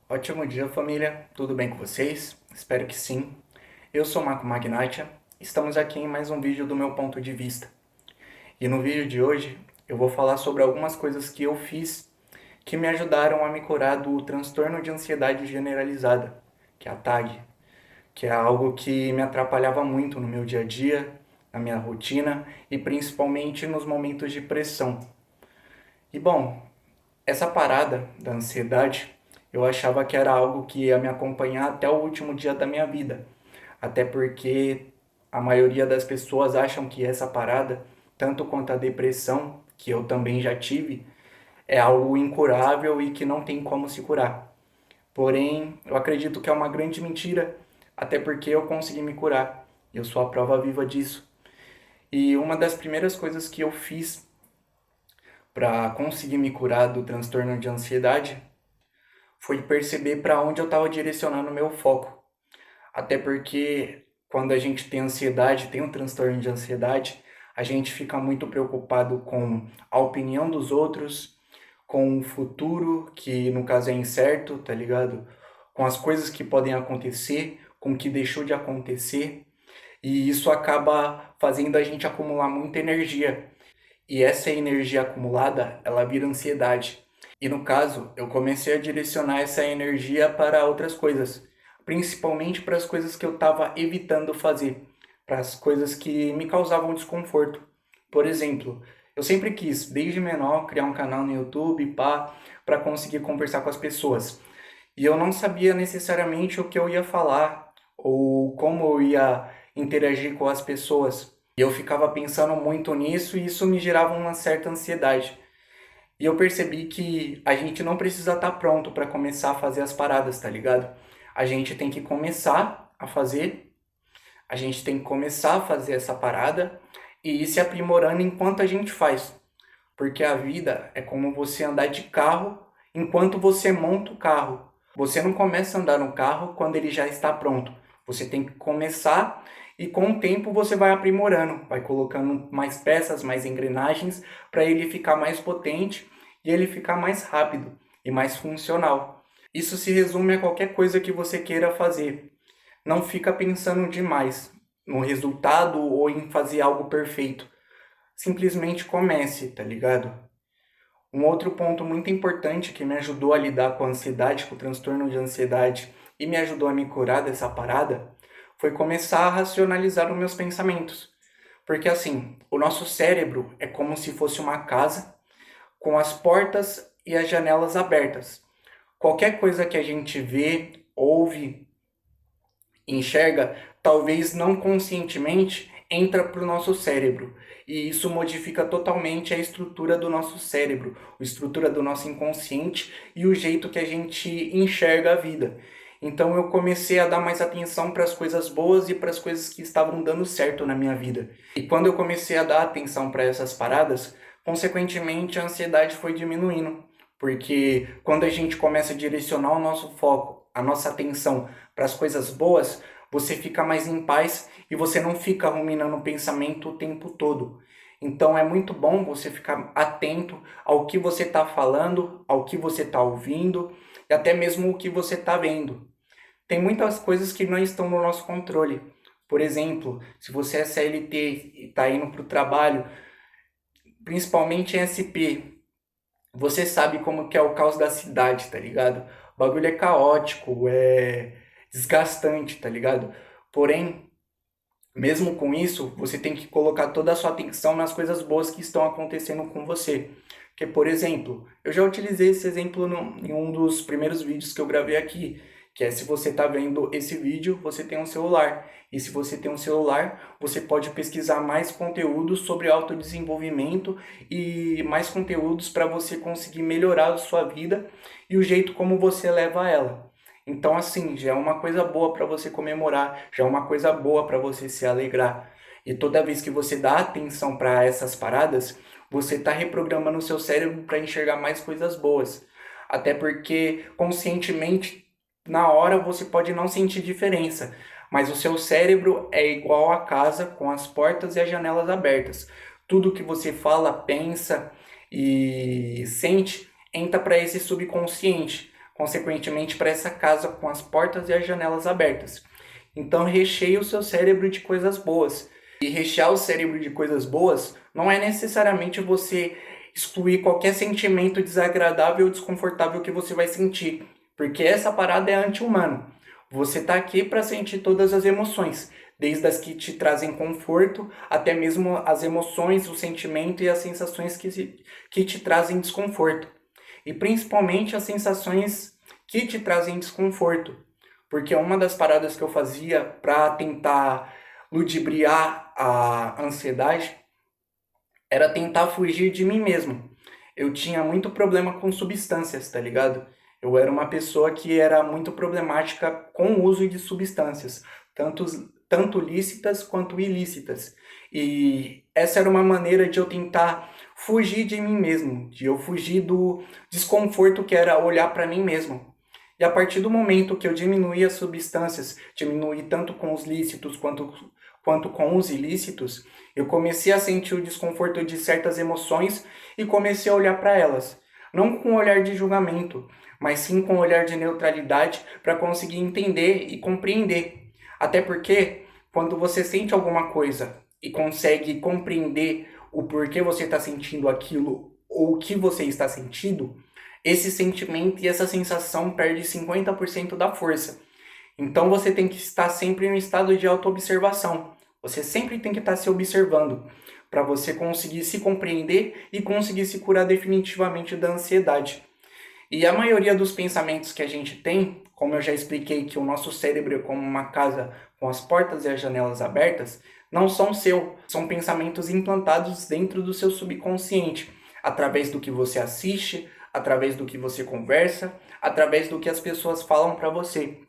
Ótimo dia, família. Tudo bem com vocês? Espero que sim. Eu sou Marco Magnatia. Estamos aqui em mais um vídeo do meu ponto de vista. E no vídeo de hoje eu vou falar sobre algumas coisas que eu fiz que me ajudaram a me curar do transtorno de ansiedade generalizada, que é a TAG, que é algo que me atrapalhava muito no meu dia a dia, na minha rotina e principalmente nos momentos de pressão. E bom, essa parada da ansiedade, eu achava que era algo que ia me acompanhar até o último dia da minha vida. Até porque a maioria das pessoas acham que essa parada, tanto quanto a depressão, que eu também já tive, é algo incurável e que não tem como se curar. Porém, eu acredito que é uma grande mentira, até porque eu consegui me curar. Eu sou a prova viva disso. E uma das primeiras coisas que eu fiz para conseguir me curar do transtorno de ansiedade foi perceber para onde eu estava direcionando o meu foco. Até porque quando a gente tem ansiedade, tem um transtorno de ansiedade, a gente fica muito preocupado com a opinião dos outros, com o futuro, que no caso é incerto, tá ligado? Com as coisas que podem acontecer, com o que deixou de acontecer, e isso acaba fazendo a gente acumular muita energia. E essa energia acumulada, ela vira ansiedade. E no caso, eu comecei a direcionar essa energia para outras coisas, principalmente para as coisas que eu estava evitando fazer, para as coisas que me causavam desconforto. Por exemplo, eu sempre quis, desde menor, criar um canal no YouTube, pá, para conseguir conversar com as pessoas. E eu não sabia necessariamente o que eu ia falar ou como eu ia interagir com as pessoas. E eu ficava pensando muito nisso e isso me gerava uma certa ansiedade. E eu percebi que a gente não precisa estar pronto para começar a fazer as paradas, tá ligado? A gente tem que começar a fazer, a gente tem que começar a fazer essa parada e ir se aprimorando enquanto a gente faz. Porque a vida é como você andar de carro enquanto você monta o carro. Você não começa a andar no carro quando ele já está pronto. Você tem que começar e com o tempo você vai aprimorando, vai colocando mais peças, mais engrenagens para ele ficar mais potente e ele ficar mais rápido e mais funcional. Isso se resume a qualquer coisa que você queira fazer. Não fica pensando demais no resultado ou em fazer algo perfeito. Simplesmente comece, tá ligado? Um outro ponto muito importante que me ajudou a lidar com a ansiedade, com o transtorno de ansiedade e me ajudou a me curar dessa parada, foi começar a racionalizar os meus pensamentos. Porque assim, o nosso cérebro é como se fosse uma casa com as portas e as janelas abertas. Qualquer coisa que a gente vê, ouve, enxerga, talvez não conscientemente, entra para o nosso cérebro. E isso modifica totalmente a estrutura do nosso cérebro, a estrutura do nosso inconsciente e o jeito que a gente enxerga a vida. Então eu comecei a dar mais atenção para as coisas boas e para as coisas que estavam dando certo na minha vida. E quando eu comecei a dar atenção para essas paradas, consequentemente a ansiedade foi diminuindo. Porque quando a gente começa a direcionar o nosso foco, a nossa atenção para as coisas boas, você fica mais em paz e você não fica ruminando o pensamento o tempo todo. Então é muito bom você ficar atento ao que você está falando, ao que você está ouvindo e até mesmo o que você está vendo. Tem muitas coisas que não estão no nosso controle. Por exemplo, se você é CLT e está indo para o trabalho, principalmente em SP, você sabe como que é o caos da cidade, tá ligado? O bagulho é caótico, é desgastante, tá ligado? Porém, mesmo com isso, você tem que colocar toda a sua atenção nas coisas boas que estão acontecendo com você. Que, por exemplo, eu já utilizei esse exemplo em um dos primeiros vídeos que eu gravei aqui, que é se você está vendo esse vídeo, você tem um celular. E se você tem um celular, você pode pesquisar mais conteúdos sobre autodesenvolvimento e mais conteúdos para você conseguir melhorar a sua vida e o jeito como você leva ela. Então, assim, já é uma coisa boa para você comemorar, já é uma coisa boa para você se alegrar. E toda vez que você dá atenção para essas paradas, você está reprogramando o seu cérebro para enxergar mais coisas boas. Até porque conscientemente, na hora, você pode não sentir diferença, mas o seu cérebro é igual a casa com as portas e as janelas abertas. Tudo que você fala, pensa e sente entra para esse subconsciente. consequentemente para essa casa com as portas e as janelas abertas. Então recheie o seu cérebro de coisas boas. E rechear o cérebro de coisas boas não é necessariamente você excluir qualquer sentimento desagradável ou desconfortável que você vai sentir, porque essa parada é anti-humana. Você está aqui para sentir todas as emoções, desde as que te trazem conforto, até mesmo as emoções, o sentimento e as sensações que te trazem desconforto. E principalmente as sensações que te trazem desconforto. Porque uma das paradas que eu fazia para tentar ludibriar a ansiedade era tentar fugir de mim mesmo. Eu tinha muito problema com substâncias, tá ligado? Eu era uma pessoa que era muito problemática com o uso de substâncias, tanto, tanto lícitas quanto ilícitas. E essa era uma maneira de eu tentar fugir de mim mesmo, de eu fugir do desconforto que era olhar para mim mesmo. E a partir do momento que eu diminuí as substâncias, diminuí tanto com os lícitos quanto com os ilícitos, eu comecei a sentir o desconforto de certas emoções e comecei a olhar para elas. Não com um olhar de julgamento, mas sim com um olhar de neutralidade para conseguir entender e compreender. Até porque, quando você sente alguma coisa e consegue compreender o porquê você está sentindo aquilo ou o que você está sentindo, esse sentimento e essa sensação perde 50% da força. Então você tem que estar sempre em um estado de autoobservação. Você sempre tem que estar se observando para você conseguir se compreender e conseguir se curar definitivamente da ansiedade. E a maioria dos pensamentos que a gente tem, como eu já expliquei que o nosso cérebro é como uma casa com as portas e as janelas abertas, não são são pensamentos implantados dentro do seu subconsciente, através do que você assiste, através do que você conversa, através do que as pessoas falam para você.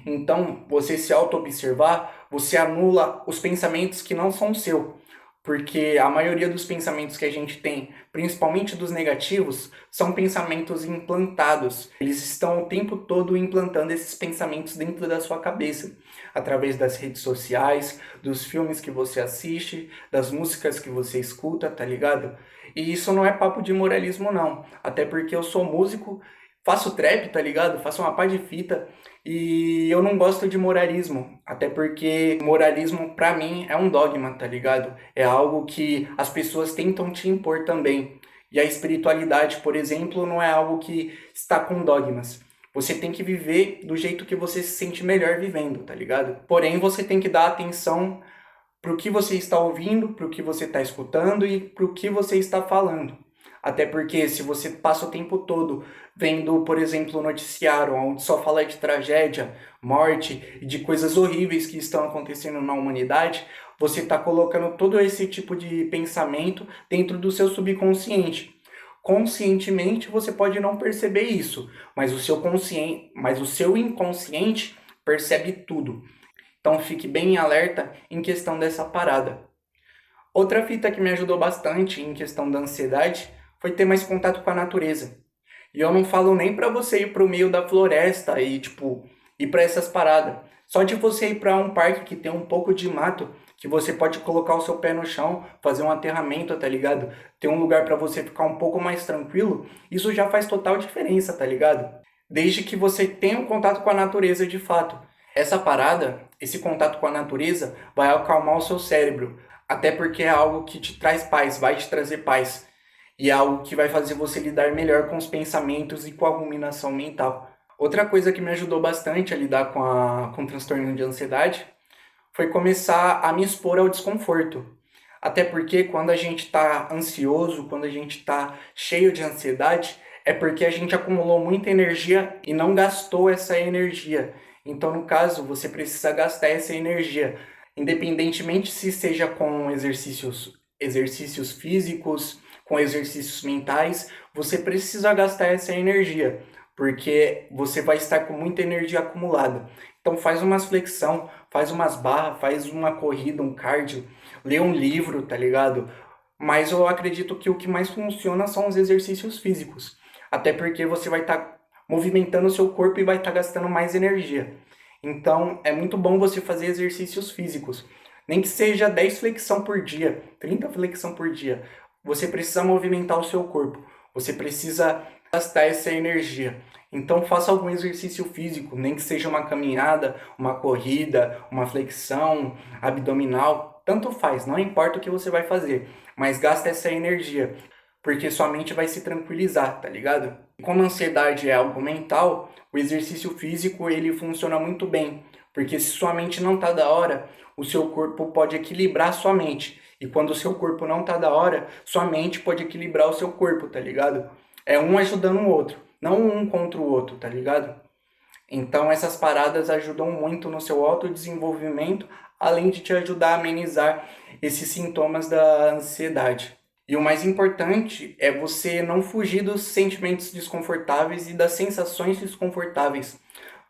Então, você se auto-observar, você anula os pensamentos que não são seu. Porque a maioria dos pensamentos que a gente tem, principalmente dos negativos, são pensamentos implantados. Eles estão o tempo todo implantando esses pensamentos dentro da sua cabeça, através das redes sociais, dos filmes que você assiste, das músicas que você escuta, tá ligado? E isso não é papo de moralismo, não. Até porque eu sou músico, faço trap, tá ligado? Faço uma pá de fita e eu não gosto de moralismo, até porque moralismo pra mim é um dogma, tá ligado? É algo que as pessoas tentam te impor também. E a espiritualidade, por exemplo, não é algo que está com dogmas. Você tem que viver do jeito que você se sente melhor vivendo, tá ligado? Porém, você tem que dar atenção pro que você está ouvindo, pro que você está escutando e pro que você está falando. Até porque se você passa o tempo todo vendo, por exemplo, o noticiário onde só fala de tragédia, morte e de coisas horríveis que estão acontecendo na humanidade, você está colocando todo esse tipo de pensamento dentro do seu subconsciente. Conscientemente você pode não perceber isso, mas mas o seu inconsciente percebe tudo. Então fique bem alerta em questão dessa parada. Outra fita que me ajudou bastante em questão da ansiedade foi ter mais contato com a natureza. E eu não falo nem pra você ir pro meio da floresta e, tipo, ir pra essas paradas. Só de você ir pra um parque que tem um pouco de mato, que você pode colocar o seu pé no chão, fazer um aterramento, tá ligado? Ter um lugar pra você ficar um pouco mais tranquilo, isso já faz total diferença, tá ligado? Desde que você tenha um contato com a natureza de fato. Essa parada, esse contato com a natureza, vai acalmar o seu cérebro. Até porque é algo que te traz paz, vai te trazer paz. E é algo que vai fazer você lidar melhor com os pensamentos e com a ruminação mental. Outra coisa que me ajudou bastante a lidar com o transtorno de ansiedade foi começar a me expor ao desconforto. Até porque quando a gente está ansioso, quando a gente está cheio de ansiedade, é porque a gente acumulou muita energia e não gastou essa energia. Então, no caso, você precisa gastar essa energia, independentemente se seja com exercícios físicos, com exercícios mentais, você precisa gastar essa energia, porque você vai estar com muita energia acumulada. Então faz umas flexão, faz umas barras, faz uma corrida, um cardio, lê um livro, tá ligado? Mas eu acredito que o que mais funciona são os exercícios físicos. Até porque você vai estar movimentando o seu corpo e vai estar gastando mais energia. Então é muito bom você fazer exercícios físicos. Nem que seja 10 flexão por dia, 30 flexão por dia. Você precisa movimentar o seu corpo. Você precisa gastar essa energia. Então faça algum exercício físico, nem que seja uma caminhada, uma corrida, uma flexão abdominal, tanto faz, não importa o que você vai fazer, mas gasta essa energia, porque sua mente vai se tranquilizar, tá ligado? Como a ansiedade é algo mental, o exercício físico ele funciona muito bem, porque se sua mente não tá da hora, o seu corpo pode equilibrar sua mente. E quando o seu corpo não tá da hora, sua mente pode equilibrar o seu corpo, tá ligado? É um ajudando o outro, não um contra o outro, tá ligado? Então essas paradas ajudam muito no seu autodesenvolvimento, além de te ajudar a amenizar esses sintomas da ansiedade. E o mais importante é você não fugir dos sentimentos desconfortáveis e das sensações desconfortáveis.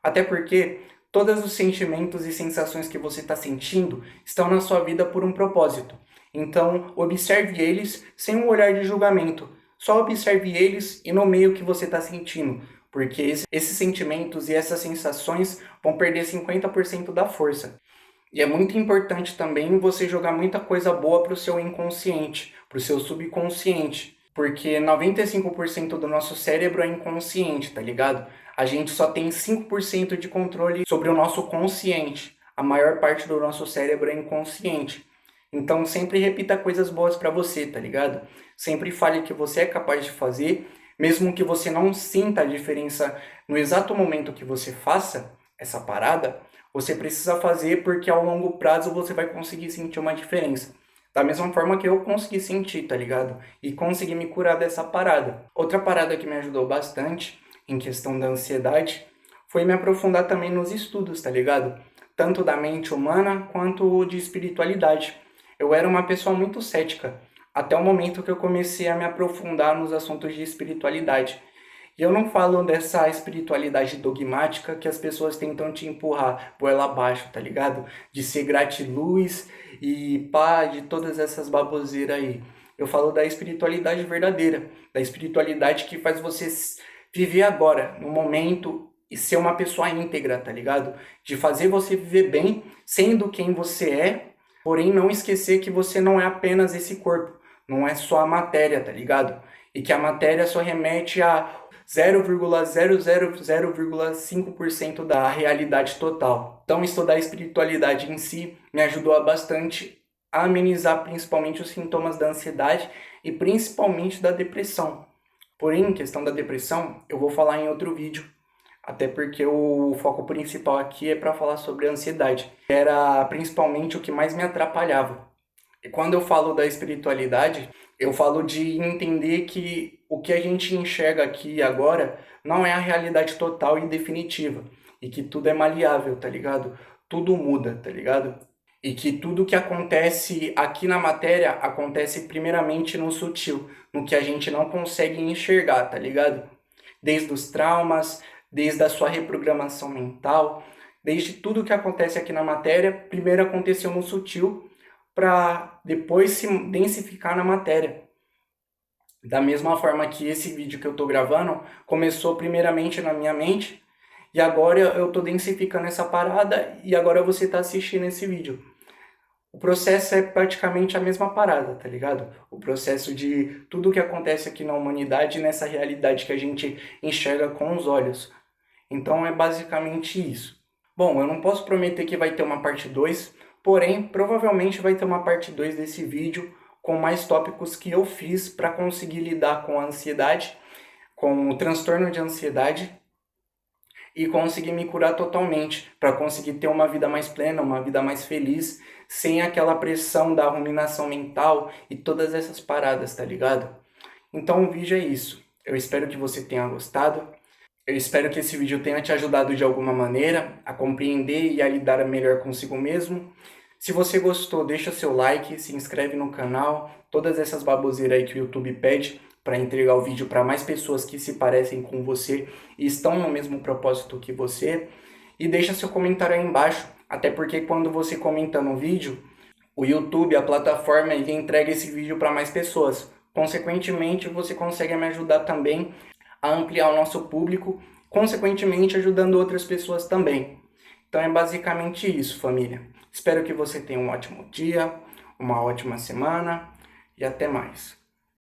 Até porque todos os sentimentos e sensações que você está sentindo estão na sua vida por um propósito. Então, observe eles sem um olhar de julgamento. Só observe eles e nomeie o que você está sentindo, porque esses sentimentos e essas sensações vão perder 50% da força. E é muito importante também você jogar muita coisa boa para o seu inconsciente, para o seu subconsciente, porque 95% do nosso cérebro é inconsciente, tá ligado? A gente só tem 5% de controle sobre o nosso consciente. A maior parte do nosso cérebro é inconsciente. Então sempre repita coisas boas para você, tá ligado? Sempre fale que você é capaz de fazer, mesmo que você não sinta a diferença no exato momento que você faça essa parada, você precisa fazer porque ao longo prazo você vai conseguir sentir uma diferença. Da mesma forma que eu consegui sentir, tá ligado? E consegui me curar dessa parada. Outra parada que me ajudou bastante em questão da ansiedade foi me aprofundar também nos estudos, tá ligado? Tanto da mente humana quanto de espiritualidade. Eu era uma pessoa muito cética, até o momento que eu comecei a me aprofundar nos assuntos de espiritualidade. E eu não falo dessa espiritualidade dogmática que as pessoas tentam te empurrar goela abaixo, tá ligado? De ser gratiluz e pá, de todas essas baboseiras aí. Eu falo da espiritualidade verdadeira, da espiritualidade que faz você viver agora, no momento, e ser uma pessoa íntegra, tá ligado? De fazer você viver bem, sendo quem você é, porém não esquecer que você não é apenas esse corpo, não é só a matéria, tá ligado? E que a matéria só remete a 0,000,5% da realidade total. Então, estudar a espiritualidade em si me ajudou bastante a amenizar principalmente os sintomas da ansiedade e principalmente da depressão. Porém, em questão da depressão, eu vou falar em outro vídeo, até porque o foco principal aqui é para falar sobre a ansiedade, que era principalmente o que mais me atrapalhava. E quando eu falo da espiritualidade, eu falo de entender que o que a gente enxerga aqui e agora não é a realidade total e definitiva. E que tudo é maleável, tá ligado? Tudo muda, tá ligado? E que tudo que acontece aqui na matéria acontece primeiramente no sutil, no que a gente não consegue enxergar, tá ligado? Desde os traumas, desde a sua reprogramação mental, desde tudo que acontece aqui na matéria, primeiro aconteceu no sutil, para depois se densificar na matéria. Da mesma forma que esse vídeo que eu estou gravando começou primeiramente na minha mente e agora eu estou densificando essa parada e agora você está assistindo esse vídeo. O processo é praticamente a mesma parada, tá ligado? O processo de tudo que acontece aqui na humanidade nessa realidade que a gente enxerga com os olhos. Então é basicamente isso. Bom, eu não posso prometer que vai ter uma parte 2, porém, provavelmente vai ter uma parte 2 desse vídeo com mais tópicos que eu fiz para conseguir lidar com a ansiedade, com o transtorno de ansiedade e conseguir me curar totalmente, para conseguir ter uma vida mais plena, uma vida mais feliz, sem aquela pressão da ruminação mental e todas essas paradas, tá ligado? Então o vídeo é isso. Eu espero que você tenha gostado. Eu espero que esse vídeo tenha te ajudado de alguma maneira a compreender e a lidar melhor consigo mesmo. Se você gostou, deixa seu like, se inscreve no canal, todas essas baboseiras aí que o YouTube pede para entregar o vídeo para mais pessoas que se parecem com você e estão no mesmo propósito que você. E deixa seu comentário aí embaixo, até porque quando você comenta no vídeo, o YouTube, a plataforma, ele entrega esse vídeo para mais pessoas. Consequentemente, você consegue me ajudar também a ampliar o nosso público, consequentemente ajudando outras pessoas também. Então é basicamente isso, família. Espero que você tenha um ótimo dia, uma ótima semana e até mais.